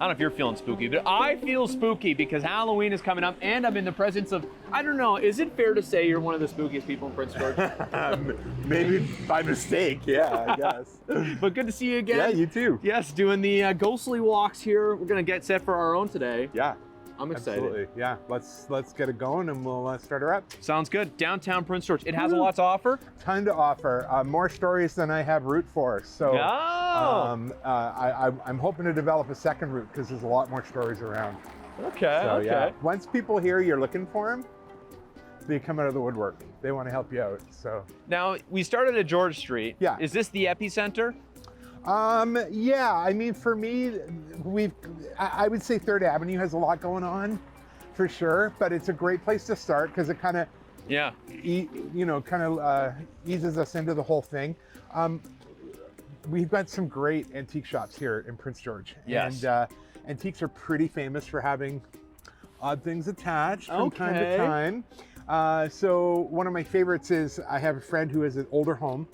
I don't know if you're feeling spooky, but I feel spooky because Halloween is coming up and I'm in the presence of, I don't know, is it fair to say you're one of the spookiest people in Prince George? Maybe by mistake, yeah, I guess. But good to see you again. Yeah, you too. Yes, doing the ghostly walks here. We're gonna get set for our own today. Yeah. I'm excited. Absolutely, yeah. Let's get it going and we'll start her up. Sounds good. Downtown Prince George. It has a lot to offer. Ton to offer. More stories than I have route for. So I'm hoping to develop a second route because there's a lot more stories around. Okay, So, okay. yeah. Once people hear you're looking for them, they come out of the woodwork. They want to help you out. So Now, we started at George Street. Yeah. Is this the epicenter? yeah, I mean, for me, I would say 3rd Avenue has a lot going on for sure, but it's a great place to start because it kind of, Yeah. eases us into the whole thing. We've got some great antique shops here in Prince George. Yes. And antiques are pretty famous for having odd things attached from time to time. So one of my favorites is I have a friend who has an older home.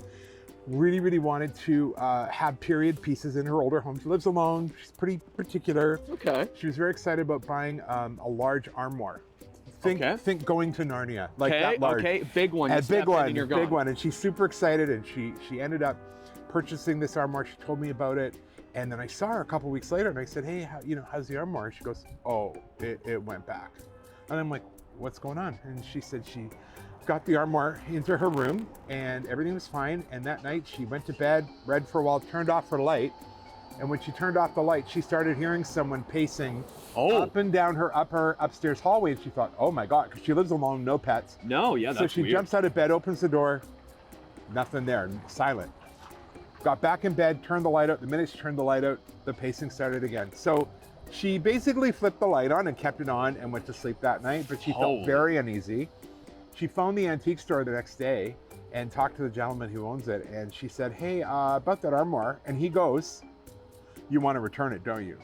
Really wanted to have period pieces in her older home. She lives alone. She's pretty particular. Okay. She was very excited about buying a large armoire. Think going to Narnia, like that large. Okay, big one. A big one, and you're gone. big one. And she's super excited, and she ended up purchasing this armoire. She told me about it, and then I saw her a couple weeks later, and I said, "Hey, how's the armoire?" And she goes, "Oh, it went back." And I'm like, "What's going on?" And she said she got the armoire into her room, and everything was fine. And that night, she went to bed, read for a while, turned off her light. And when she turned off the light, she started hearing someone pacing up and down her upstairs hallway. And she thought, oh my God, because she lives alone, no pets. No, yeah, that's So she weird. jumps out of bed, opens the door, nothing there, silent. Got back in bed, turned the light out. The minute she turned the light out, the pacing started again. So she basically flipped the light on and kept it on and went to sleep that night, but she felt very uneasy. She phoned the antique store the next day and talked to the gentleman who owns it. And she said, hey, about that armoire. And he goes, you want to return it, don't you?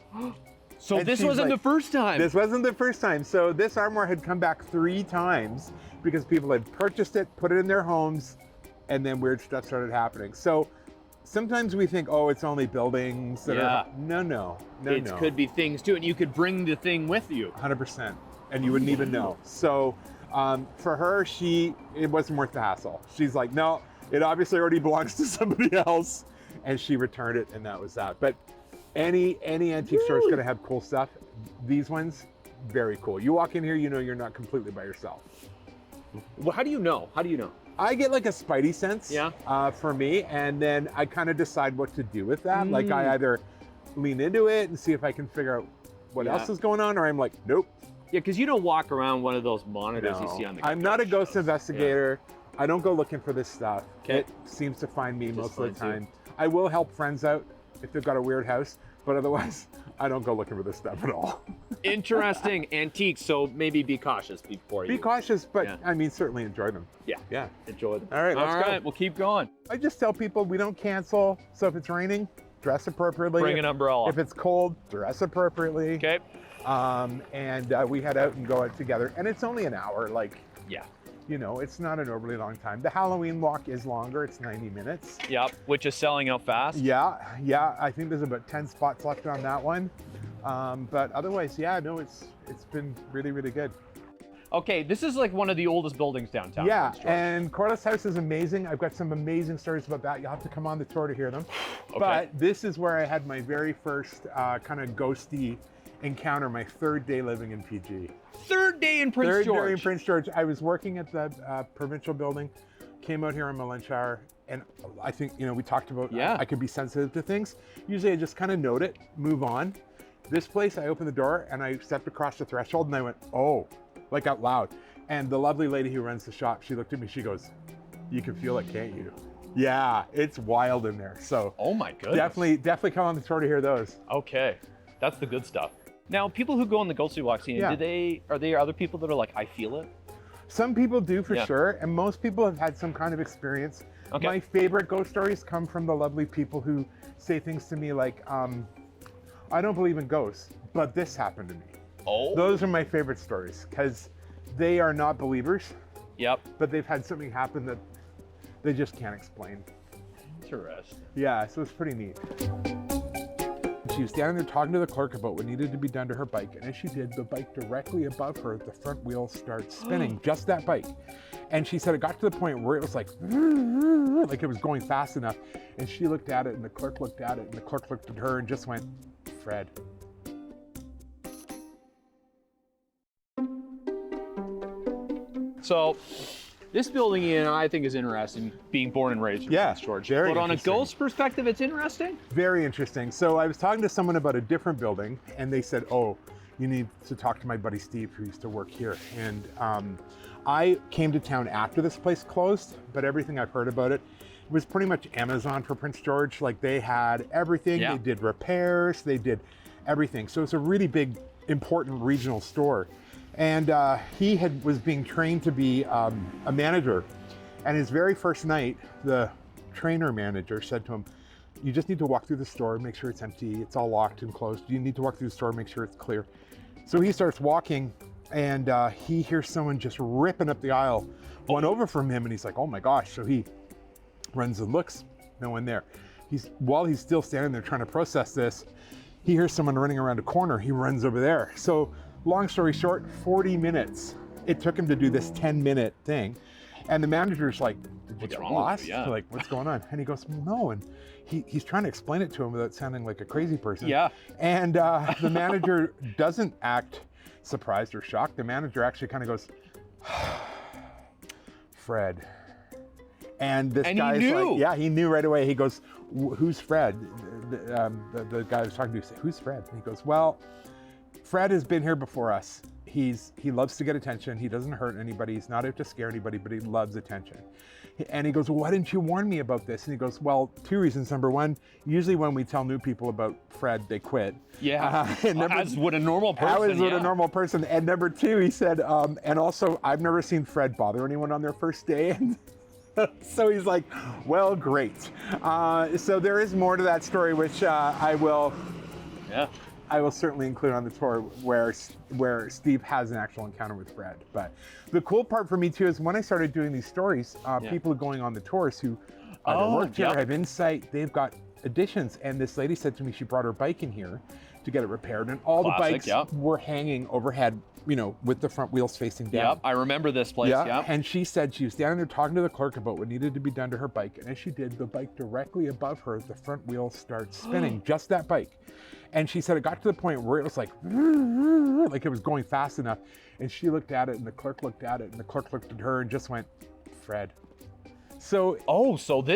So And this she's wasn't like, the first time. This wasn't the first time. So this armoire had come back 3 times because people had purchased it, put it in their homes, and then weird stuff started happening. So sometimes we think, oh, it's only buildings that are, no. It could be things too, and you could bring the thing with you. 100%, and you wouldn't even know. So for her, it wasn't worth the hassle. She's like, no, it obviously already belongs to somebody else, and she returned it, and that was that. But any antique store is going to have cool stuff. These ones, very cool. You walk in here, you know you're not completely by yourself. Well, how do you know? I get like a spidey sense Yeah. for me, and then I kind of decide what to do with that. Like I either lean into it and see if I can figure out what else is going on, or I'm like, nope. Yeah, because you don't walk around one of those monitors you see on the I'm not a ghost shows. investigator. Yeah. I don't go looking for this stuff. Okay. It seems to find me most of the finds you. time. I will help friends out if they've got a weird house, but otherwise, I don't go looking for this stuff at all. Interesting. Antiques, so maybe be cautious before you... Be cautious, but Yeah. I mean, certainly enjoy them. Yeah. Yeah. Enjoy them. All right, let's All go. right, we'll keep going. I just tell people we don't cancel, so if it's raining, dress appropriately. Bring an umbrella. If it's cold, dress appropriately. Okay. And we head out and go out together, and it's only an hour. Like, Yeah. you know, it's not an overly long time. The Halloween walk is longer; it's 90 minutes. Yep, which is selling out fast. Yeah. I think there's about 10 spots left on that one. But otherwise, yeah, no, it's been really good. Okay, this is like one of the oldest buildings downtown. Yeah, Prince George. and Corliss House is amazing. I've got some amazing stories about that. You'll have to come on the tour to hear them. Okay. But this is where I had my very first kind of ghosty encounter, my 3rd day living in PG. 3rd day in Prince George. 3rd day in Prince George. I was working at the provincial building, came out here on my lunch hour, and I think, we talked about I could be sensitive to things. Usually I just kind of note it, move on. This place, I opened the door and I stepped across the threshold and I went, oh, like out loud. And the lovely lady who runs the shop, she looked at me, she goes, you can feel it, can't you? Yeah, it's wild in there. So Oh my goodness. definitely come on the tour to hear those. Okay, that's the good stuff. Now, people who go on the ghostly walk scene, are there other people that are like, I feel it? Some people do for sure, and most people have had some kind of experience. Okay. My favorite ghost stories come from the lovely people who say things to me like, I don't believe in ghosts, but this happened to me. Oh. Those are my favorite stories because they are not believers, Yep. but they've had something happen that they just can't explain. Interesting. Yeah, so it's pretty neat. she was standing there talking to the clerk about what needed to be done to her bike. And as she did, the bike directly above her, the front wheel starts spinning, just that bike. And she said it got to the point where it was like it was going fast enough. And she looked at it and the clerk looked at it and the clerk looked at her and just went, Fred. So this building, Ian, I think is interesting, being born and raised in Prince George. Very But on a interesting. ghost perspective, it's interesting? Very interesting. So I was talking to someone about a different building and they said, oh, you need to talk to my buddy Steve who used to work here. And I came to town after this place closed, but everything I've heard about it was pretty much Amazon for Prince George. Like they had everything, They did repairs, they did everything. So it's a really big, important regional store. And he was being trained to be a manager. And his very first night, the trainer manager said to him, you just need to walk through the store, make sure it's empty, it's all locked and closed. You need to walk through the store, make sure it's clear. So he starts walking and he hears someone just ripping up the aisle, one over from him, and he's like, oh my gosh. So he runs and looks, no one there. While he's still standing there trying to process this, he hears someone running around a corner. He runs over there. So long story short, 40 minutes. It took him to do this 10-minute thing. And the manager's like, did you get lost? Yeah. Like, what's going on? And he goes, well, no. And he's trying to explain it to him without sounding like a crazy person. Yeah. And the manager doesn't act surprised or shocked. The manager actually kind of goes, Fred. And this guy's like, yeah, he knew right away. He goes, who's Fred? The guy I was talking to said, who's Fred? And he goes, well, Fred has been here before us. He loves to get attention. He doesn't hurt anybody. He's not out to scare anybody, but he loves attention. And he goes, well, why didn't you warn me about this? And he goes, well, two reasons. Number one, usually when we tell new people about Fred, they quit. Yeah, as would a normal person. As would a normal person. And number two, he said, and also, I've never seen Fred bother anyone on their first day. And so he's like, well, great. So there is more to that story, which I will certainly include on the tour where Steve has an actual encounter with Fred. But the cool part for me too is when I started doing these stories, people going on the tours who either worked here, have insight, they've got additions. And this lady said to me she brought her bike in here to get it repaired, and all the bikes were hanging overhead, with the front wheels facing down. Yep, I remember this place. Yep. And she said she was standing there talking to the clerk about what needed to be done to her bike. And as she did, the bike directly above her, the front wheel starts spinning, just that bike. And she said it got to the point where it was like it was going fast enough. And she looked at it and the clerk looked at it and the clerk looked at her and just went, Fred. So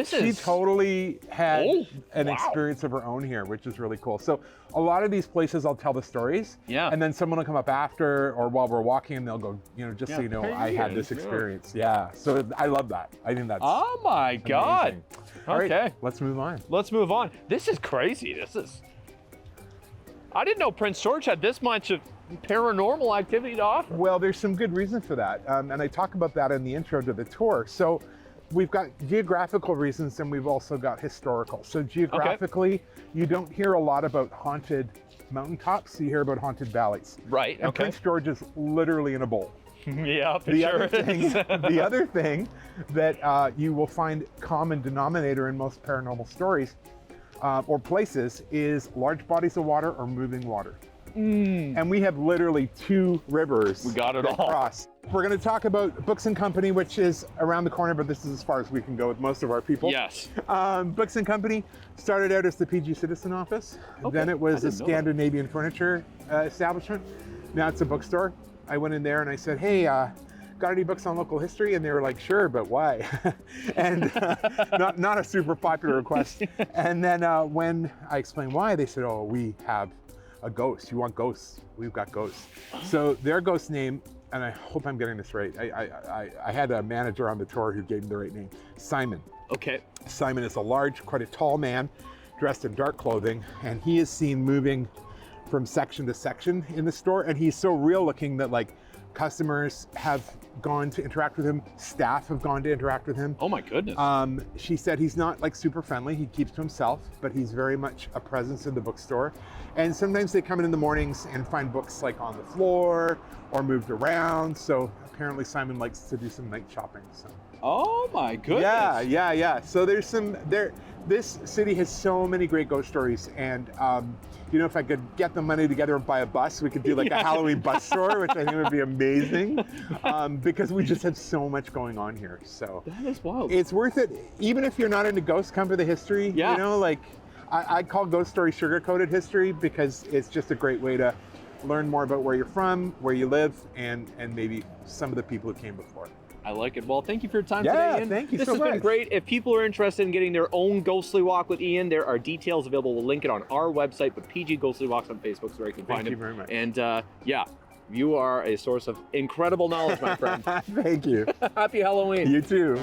she totally had an experience of her own here, which is really cool. So a lot of these places I'll tell the stories, and then someone will come up after or while we're walking and they'll go, just so you know, I had this experience. Yeah, so I love that. I think that's oh my God. Amazing. All Okay, right, let's move on. Let's move on. This is crazy. I didn't know Prince George had this much of paranormal activity to offer. Well, there's some good reason for that, and I talk about that in the intro to the tour. So we've got geographical reasons and we've also got historical. So geographically, you don't hear a lot about haunted mountaintops, you hear about haunted valleys. Right, and Prince George is literally in a bowl. Yeah, The other thing that you will find common denominator in most paranormal stories or places is large bodies of water or moving water. And we have literally two rivers. We got it all. Cross. We're going to talk about Books and Company, which is around the corner, but this is as far as we can go with most of our people. Yes. Books and Company started out as the PG Citizen office. Then it was a Scandinavian furniture establishment. Now it's a bookstore. I went in there and I said, hey, got any books on local history? And they were like, sure, but why? And not a super popular request. And then when I explained why, they said, oh, we have a ghost. You want ghosts? We've got ghosts. So their ghost name, and I hope I'm getting this right. I had a manager on the tour who gave me the right name, Simon. Okay. Simon is a large, quite a tall man dressed in dark clothing, and he is seen moving from section to section in the store. And he's so real looking that like customers have gone to interact with him, staff have gone to interact with him. Oh my goodness. She said he's not like super friendly, he keeps to himself, but he's very much a presence in the bookstore. And sometimes they come in the mornings and find books like on the floor or moved around. So apparently Simon likes to do some night shopping. So Oh my goodness. Yeah. So there's some there. This city has so many great ghost stories, and you know, if I could get the money together and buy a bus, we could do like a Halloween bus tour, which I think would be amazing, because we just have so much going on here. So That is wild. it's worth it, even if you're not into ghosts. Come for the history. Yeah. You know, like I call ghost story sugar-coated history because it's just a great way to learn more about where you're from, where you live, and maybe some of the people who came before. I like it. Well, thank you for your time Yeah, today, Ian. thank you This so has been much. great. If people are interested in getting their own ghostly walk with Ian, there are details available. We'll link it on our website, but PG Ghostly Walks on Facebook is where you can find Thank you him. very much. And yeah, you are a source of incredible knowledge, my friend. Thank you. Happy Halloween. You too.